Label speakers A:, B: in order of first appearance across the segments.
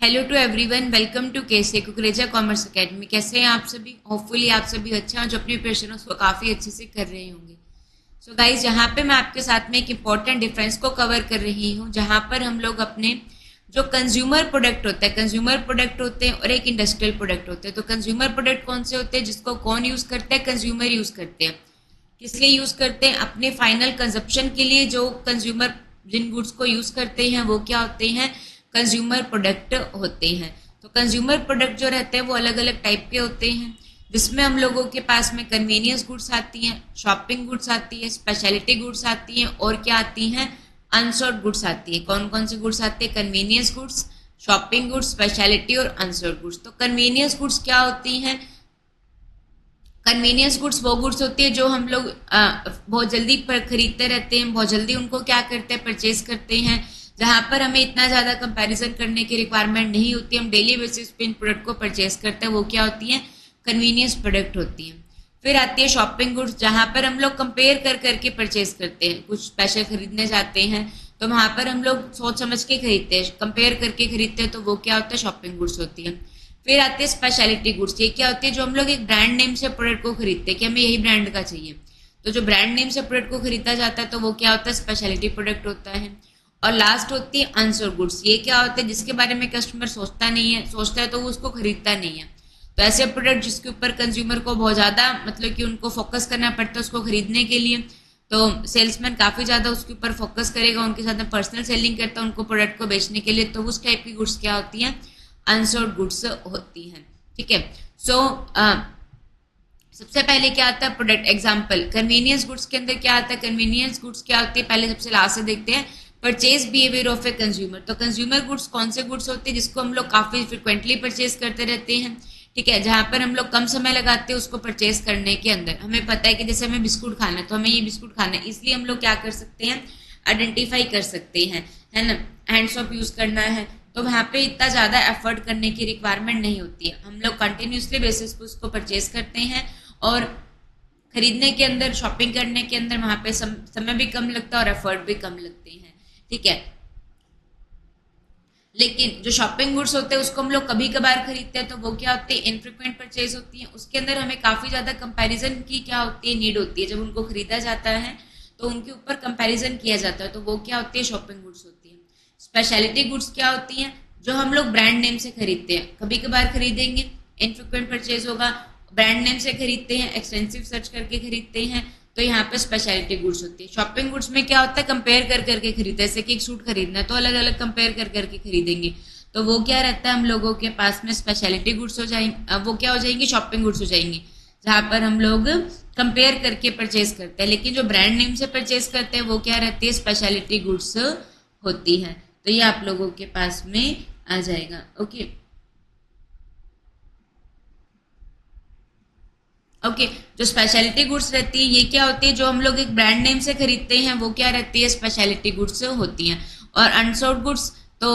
A: Hello to everyone, welcome to केसे Kukreja commerce academy. कैसे हैं आप सभी? होपफुली आप सभी अच्छे हैं, जो अपनी प्रिपरेशन उसको काफ़ी अच्छे से कर रहे होंगे। सो गाइज, यहाँ पे मैं आपके साथ में एक इम्पॉर्टेंट डिफरेंस को कवर कर रही हूँ, जहाँ पर हम लोग अपने जो कंज्यूमर प्रोडक्ट होता है, कंज्यूमर प्रोडक्ट होते हैं और एक इंडस्ट्रियल प्रोडक्ट होते हैं। तो कंज्यूमर प्रोडक्ट कौन से होते हैं जिसको कौन यूज़ करते हैं? कंज्यूमर यूज़ करते हैं। किस लिए यूज़ करते हैं? अपने फाइनल कंजप्शन के लिए। जो कंज्यूमर जिन गुड्स को यूज़ करते हैं वो क्या होते हैं? कंज्यूमर प्रोडक्ट होते हैं। तो कंज्यूमर प्रोडक्ट जो रहते हैं वो अलग अलग टाइप के होते हैं, जिसमें हम लोगों के पास में कन्वीनियंस गुड्स आती हैं, शॉपिंग गुड्स आती है, स्पेशलिटी गुड्स आती हैं और क्या आती हैं? अनसोल्ड गुड्स आती है। कौन कौन से गुड्स आते हैं? Convenience goods, shopping goods, speciality और अनसोल्ड गुड्स। तो कन्वीनियंस गुड्स क्या होती हैं? कन्वीनियंस गुड्स वो गुड्स होती है जो हम लोग बहुत जल्दी पर खरीदते रहते हैं, बहुत जल्दी उनको क्या करते हैं? परचेज करते हैं, जहाँ पर हमें इतना ज़्यादा कंपैरिजन करने की रिक्वायरमेंट नहीं होती, हम डेली बेसिस पे इन प्रोडक्ट को परचेज करते हैं। वो क्या होती हैं? कन्वीनियंस प्रोडक्ट होती हैं। फिर आती है शॉपिंग गुड्स, जहाँ पर हम लोग कंपेयर कर करके परचेज करते हैं। कुछ स्पेशल खरीदने जाते हैं तो वहाँ पर हम लोग सोच समझ के खरीदते हैं, कंपेयर करके खरीदते हैं, तो वो क्या होता है? शॉपिंग गुड्स होती है। फिर आती है स्पेशलिटी गुड्स। ये क्या होती है? जो हम लोग एक ब्रांड नेम से प्रोडक्ट को खरीदते हैं कि हमें यही ब्रांड का चाहिए, तो जो ब्रांड नेम से प्रोडक्ट को खरीदा जाता है तो वो क्या होता है? स्पेशलिटी प्रोडक्ट होता है। और लास्ट होती है अनसोल्ड गुड्स। ये क्या होता है? जिसके बारे में कस्टमर सोचता नहीं है, सोचता है तो वो उसको खरीदता नहीं है। तो ऐसे प्रोडक्ट जिसके ऊपर कंज्यूमर को बहुत ज़्यादा मतलब कि उनको फोकस करना पड़ता है उसको खरीदने के लिए, तो सेल्समैन काफ़ी ज़्यादा उसके ऊपर फोकस करेगा, उनके साथ में पर्सनल सेलिंग करता है उनको प्रोडक्ट को बेचने के लिए, तो उस टाइप की गुड्स क्या होती हैं? अनसोल्ड गुड्स होती हैं। ठीक है। सो सबसे पहले क्या आता है? Product example. कन्वीनियंस गुड्स के अंदर क्या आता है? कन्वीनियंस गुड्स क्या होती है? पहले सबसे लास्ट से देखते हैं। Purchase behaviour of a consumer. तो कंज्यूमर गुड्स कौन से गुड्स होते हैं जिसको हम लोग काफ़ी फ्रिक्वेंटली परचेज करते रहते हैं? ठीक है, जहाँ पर हम लोग कम समय लगाते हैं उसको परचेज करने के अंदर। हमें पता है कि जैसे हमें बिस्कुट खाना है तो हमें ये बिस्कुट खाना है, इसलिए हम लोग क्या कर सकते हैं? आइडेंटिफाई कर सकते हैं, है ना? हैंड्स ऑफ यूज़ करना है तो वहाँ पे इतना ज़्यादा एफर्ट करने की रिक्वायरमेंट नहीं होती है। हम लोग कंटिन्यूसली बेसिस पे उसको परचेज करते हैं और खरीदने के अंदर, शॉपिंग करने के अंदर वहाँ पे समय भी कम लगता है और एफर्ट भी कम लगते हैं। ठीक है। लेकिन जो शॉपिंग गुड्स होते हैं उसको हम लोग कभी कभार खरीदते हैं, तो वो क्या होती है? इनफ्रिक्वेंट परचेज होती है। उसके अंदर हमें काफ़ी ज़्यादा कंपैरिजन की क्या होती है? नीड होती है। जब उनको खरीदा जाता है तो उनके ऊपर कंपैरिजन किया जाता है, तो वो क्या होती है? शॉपिंग गुड्स होती है। स्पेशलिटी गुड्स क्या होती हैं? जो हम लोग ब्रांड नेम से खरीदते हैं, कभी कभार खरीदेंगे, इनफ्रिक्वेंट परचेज होगा, ब्रांड नेम से खरीदते हैं, एक्सटेंसिव सर्च करके खरीदते हैं, तो यहाँ पे स्पेशलिटी गुड्स होती है। शॉपिंग गुड्स में क्या होता है? कंपेयर कर करके खरीदते हैं। जैसे कि एक सूट खरीदना है तो अलग अलग कंपेयर कर करके खरीदेंगे, तो वो क्या रहता है? हम लोगों के पास में स्पेशलिटी गुड्स हो जाएंगे, वो क्या हो जाएंगी? शॉपिंग गुड्स हो जाएंगी, जहाँ पर हम लोग कंपेयर करके परचेज करते हैं। लेकिन जो ब्रांड नेम से परचेज करते हैं वो क्या रहती है? स्पेशलिटी गुड्स होती है। तो ये आप लोगों के पास में आ जाएगा। Okay okay. जो स्पेशलिटी गुड्स रहती है ये क्या होती है? जो हम लोग एक ब्रांड नेम से खरीदते हैं वो क्या रहती है? स्पेशलिटी गुड्स होती हैं। और अनसोल्ड गुड्स तो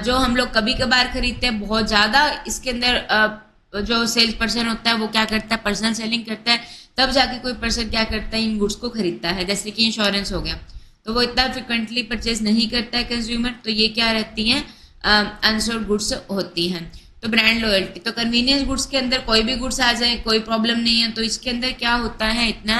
A: जो हम लोग कभी कभार खरीदते हैं, बहुत ज़्यादा इसके अंदर जो सेल्स पर्सन होता है वो क्या करता है? पर्सनल सेलिंग करता है, तब जाके कोई पर्सन क्या करता है? इन गुड्स को खरीदता है। जैसे कि इंश्योरेंस हो गया, तो वो इतना फ्रिक्वेंटली परचेज नहीं करता है कंज्यूमर, तो ये क्या रहती हैं? अनसोल्ड गुड्स होती हैं। तो ब्रांड लॉयल्टी, तो कन्वीनियंस गुड्स के अंदर कोई भी गुड्स आ जाए कोई प्रॉब्लम नहीं है, तो इसके अंदर क्या होता है? इतना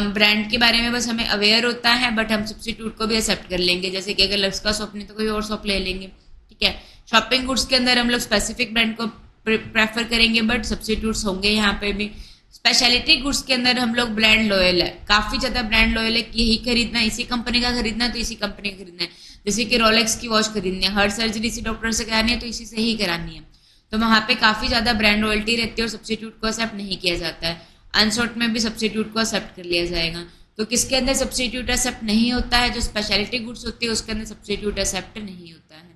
A: ब्रांड के बारे में बस हमें अवेयर होता है, बट हम सब्स्टिट्यूट को भी एक्सेप्ट कर लेंगे। जैसे कि अगर लक्स का शॉप नहीं तो कोई और शॉप ले लेंगे। ठीक है। शॉपिंग गुड्स के अंदर हम लोग स्पेसिफिक ब्रांड को प्रेफर करेंगे, बट सब्स्टिट्यूट्स होंगे यहाँ पे भी। स्पेशलिटी गुड्स के अंदर हम लोग ब्रांड लॉयल है, काफ़ी ज़्यादा ब्रांड लॉयल है कि यही खरीदना है, इसी कंपनी का खरीदना है तो इसी कंपनी का खरीदना है। जैसे कि रोलेक्स की वॉच खरीदनी है, हर सर्जरी इसी डॉक्टर से करानी है तो इसी से ही करानी है, तो वहाँ पे काफ़ी ज़्यादा ब्रांड रॉयल्टी रहती है और सब्स्टिट्यूट को एक्सेप्ट नहीं किया जाता है। अनसोल्ड में भी सब्स्टिट्यूट को एक्सेप्ट कर लिया जाएगा। तो किसके अंदर सब्स्टिट्यूट एक्सेप्ट नहीं होता है? जो स्पेशलिटी गुड्स होती है उसके अंदर सब्स्टिट्यूट एक्सेप्ट नहीं होता है।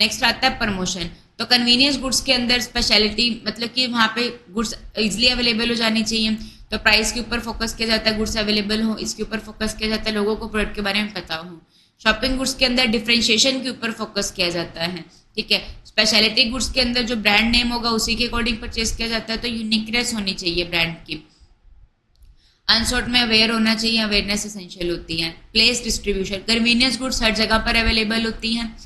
A: नेक्स्ट आता है प्रमोशन। तो कन्वीनियंस गुड्स के अंदर स्पेशलिटी मतलब कि वहाँ पे गुड्स इजिली अवेलेबल हो जानी चाहिए, तो प्राइस के ऊपर फोकस किया जाता है, गुड्स अवेलेबल हो इसके ऊपर फोकस किया जाता है, लोगों को प्रोडक्ट के बारे में पता हो। शॉपिंग गुड्स के अंदर डिफ्रेंशिएशन के ऊपर फोकस किया जाता है। ठीक है। स्पेशलिटी गुड्स के अंदर जो ब्रांड नेम होगा उसी के अकॉर्डिंग परचेज किया जाता है, तो यूनिकनेस होनी चाहिए ब्रांड की। अनसोल्ड में अवेयर होना चाहिए, अवेयरनेस एसेंशियल होती है। प्लेस डिस्ट्रीब्यूशन, कन्वीनियंस गुड्स हर जगह पर अवेलेबल होती हैं,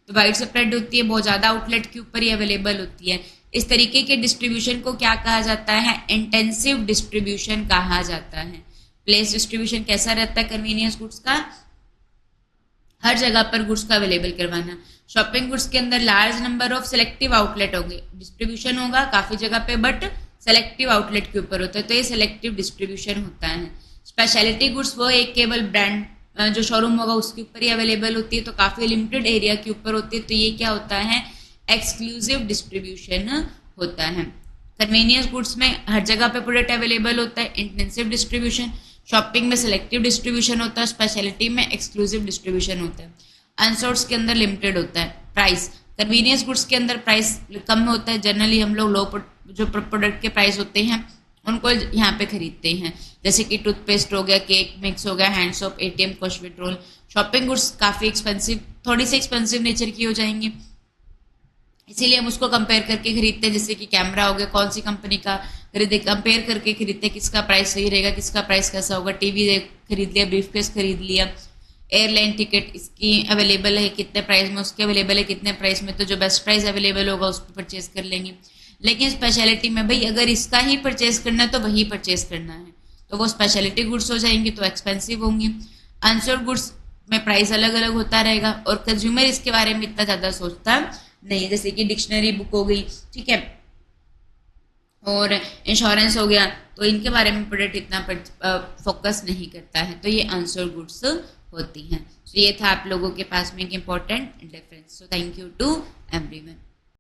A: तो वाइड स्प्रेड होती है, बहुत ज़्यादा आउटलेट के ऊपर ही अवेलेबल होती है। इस तरीके के डिस्ट्रीब्यूशन को क्या कहा जाता है? इंटेंसिव डिस्ट्रीब्यूशन कहा जाता है। प्लेस डिस्ट्रीब्यूशन कैसा रहता है कन्वीनियंस गुड्स का? हर जगह पर गुड्स का अवेलेबल करवाना। शॉपिंग गुड्स के अंदर large number of selective outlet होंगे, डिस्ट्रीब्यूशन होगा काफी जगह पे बट सेलेक्टिव आउटलेट के ऊपर होता है, तो ये सेलेक्टिव डिस्ट्रीब्यूशन होता है। स्पेशलिटी गुड्स वो एक केवल ब्रांड जो शोरूम होगा उसके ऊपर ही अवेलेबल होती है, तो काफी लिमिटेड एरिया के ऊपर होती है, तो ये क्या होता है? एक्सक्लूसिव डिस्ट्रीब्यूशन होता है। कन्वीनियंस गुड्स में हर जगह पे प्रोडक्ट अवेलेबल होता है, इंटेंसिव डिस्ट्रीब्यूशन। शॉपिंग में सिलेक्टिव डिस्ट्रीब्यूशन होता है, स्पेशलिटी में एक्सक्लूसिव डिस्ट्रीब्यूशन होता है। अनसोर्ट्स के अंदर लिमिटेड होता है। प्राइस, कन्वीनियंस गुड्स के अंदर प्राइस कम होता है, जनरली हम लोग लो जो प्रोडक्ट के प्राइस होते हैं उनको यहाँ पे खरीदते हैं, जैसे कि टूथपेस्ट हो गया, केक मिक्स हो गया, hand soap, ATM, cash withdrawal. Shopping goods काफ़ी एक्सपेंसिव, थोड़ी सी एक्सपेंसिव नेचर की हो जाएंगी, इसीलिए हम उसको कंपेयर करके खरीदते हैं। जैसे कि कैमरा हो गया, कौन सी कंपनी का खरीदे, कंपेयर करके खरीदते हैं किसका प्राइस सही रहेगा, किसका प्राइस कैसा होगा। टीवी खरीद लिया, ब्रीफकेस खरीद लिया, एयरलाइन टिकट इसकी अवेलेबल है कितने प्राइस में, उसके अवेलेबल है कितने प्राइस में, तो जो बेस्ट प्राइस अवेलेबल होगा उस पर परचेज कर लेंगे। लेकिन स्पेशलिटी में भाई अगर इसका ही परचेज करना है तो वही परचेज करना है, तो वो स्पेशलिटी गुड्स हो जाएंगी, तो एक्सपेंसिव होंगी। अनसोल्ड गुड्स में प्राइस अलग अलग होता रहेगा और कंज्यूमर इसके बारे में इतना ज़्यादा सोचता नहीं। जैसे कि डिक्शनरी बुक हो गई, ठीक है, और इंश्योरेंस हो गया, तो इनके बारे में प्रोडक्ट इतना फोकस नहीं करता है, तो ये अनसोल्ड गुड्स होती हैं। तो ये था आप लोगों के पास में एक important difference. So thank you to everyone.